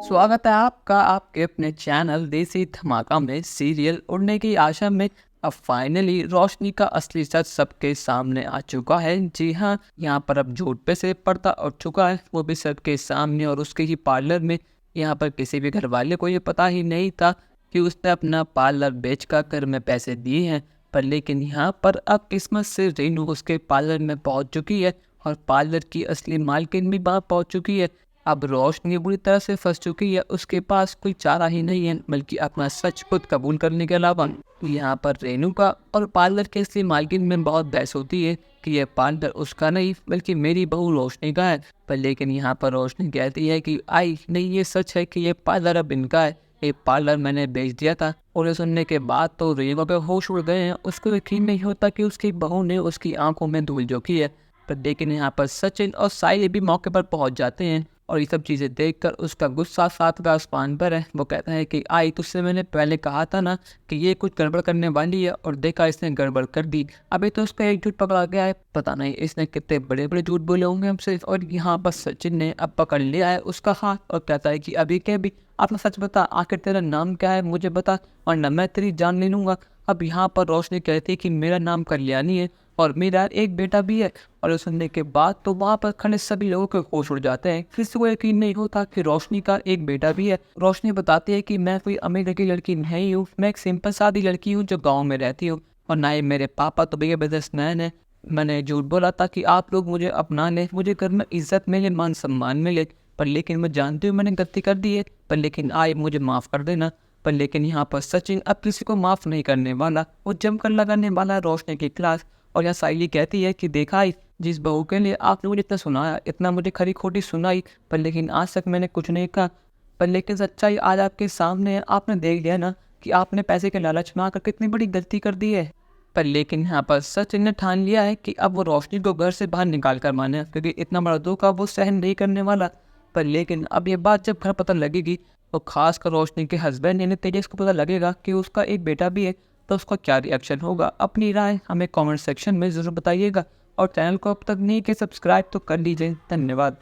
स्वागत है आपका आपके अपने चैनल देसी धमाका में। सीरियल उड़ने की आशा में अब फाइनली रोशनी का असली सच सबके सामने आ चुका है। जी हाँ, यहाँ पर अब झूठ पे से पर्दा उठ चुका है, वो भी सबके सामने और उसके ही पार्लर में। यहाँ पर किसी भी घर वाले को ये पता ही नहीं था कि उसने अपना पार्लर बेच कर घर में पैसे दिए हैं। पर लेकिन यहाँ पर अब किस्मत से रेनू उसके पार्लर में पहुँच चुकी है और पार्लर की असली मालकिन भी वहाँ पहुँच चुकी है। अब रोशनी बुरी तरह से फंस चुकी है, उसके पास कोई चारा ही नहीं है बल्कि अपना सच खुद कबूल करने के अलावा। यहाँ पर रेनू का और पार्लर के असली मालकिन में बहुत बहस होती है कि यह पार्लर उसका नहीं बल्कि मेरी बहू रोशनी का है। पर लेकिन यहाँ पर रोशनी कहती है कि आई नहीं, ये सच है कि ये पार्लर अब इनका है, ये पार्लर मैंने बेच दिया था। और ये सुनने के बाद तो रेनू के होश उड़ गए हैं, उसको यकीन नहीं होता कि उसकी बहू ने उसकी आंखों में धूल झोंकी है। पर लेकिन यहाँ पर सचिन और साहिल भी मौके पर पहुँच जाते हैं और ये सब चीज़ें देखकर उसका गुस्सा सातवें आसमान पर है। वो कहता है कि आई, तुझसे मैंने पहले कहा था ना कि ये कुछ गड़बड़ करने वाली है, और देखा इसने गड़बड़ कर दी। अभी तो उसका एक झूठ पकड़ा गया है, पता नहीं इसने कितने बड़े बड़े झूठ बोले होंगे हमसे। और यहाँ पर सचिन ने अब पकड़ लिया है उसका हाथ और कहता है कि अभी क्या भी अपना सच बता, आखिर तेरा नाम क्या है मुझे बता, वरना मैं तेरी जान ले लूँगा। अब यहाँ पर रोशनी कहती है कि मेरा नाम कल्याणी है और मेरा एक बेटा भी है। और ये सुनने के बाद तो वहाँ पर खड़े सभी लोगों के होश उड़ जाते हैं, किसी को यकीन नहीं होता कि रोशनी का एक बेटा भी है। रोशनी बताती है कि मैं कोई अमीर की लड़की नहीं हूँ, मैं एक सिंपल सादी लड़की हूँ जो गाँव में रहती हूँ, और ना ही मेरे पापा तो भैया बिजनेसमैन है। मैंने झूठ बोला था कि आप लोग मुझे अपना लें, मुझे घर में इज्जत मिले, मान सम्मान मिले। पर लेकिन मैं जानती हूँ मैंने गलती कर दी है, पर लेकिन आए मुझे माफ़ कर देना। पर लेकिन यहाँ पर सचिन अब किसी को माफ़ नहीं करने वाला, वो जमकर लगाने वाला है रोशनी की क्लास। और यहाँ साइली कहती है कि देखा ही, जिस बहू के लिए आपने मुझे इतना सुनाया, इतना मुझे खरी खोटी सुनाई, पर लेकिन आज तक मैंने कुछ नहीं कहा। पर लेकिन सच्चाई आज आपके सामने है, आपने देख लिया ना कि आपने पैसे के लालच में आकर कितनी बड़ी गलती कर दी है। पर लेकिन यहाँ पर सचिन ने ठान लिया है कि अब वो रोशनी को घर से बाहर निकाल कर माने, क्योंकि इतना बड़ा धोखा वो सहन नहीं करने वाला। पर लेकिन अब ये बात जब घर पता लगेगी, तो खासकर रोशनी के हस्बैंड यानी तेजस को पता लगेगा कि उसका एक बेटा भी है, तो उसका क्या रिएक्शन होगा। अपनी राय हमें कमेंट सेक्शन में ज़रूर बताइएगा और चैनल को अब तक नहीं किया सब्सक्राइब तो कर लीजिए। धन्यवाद।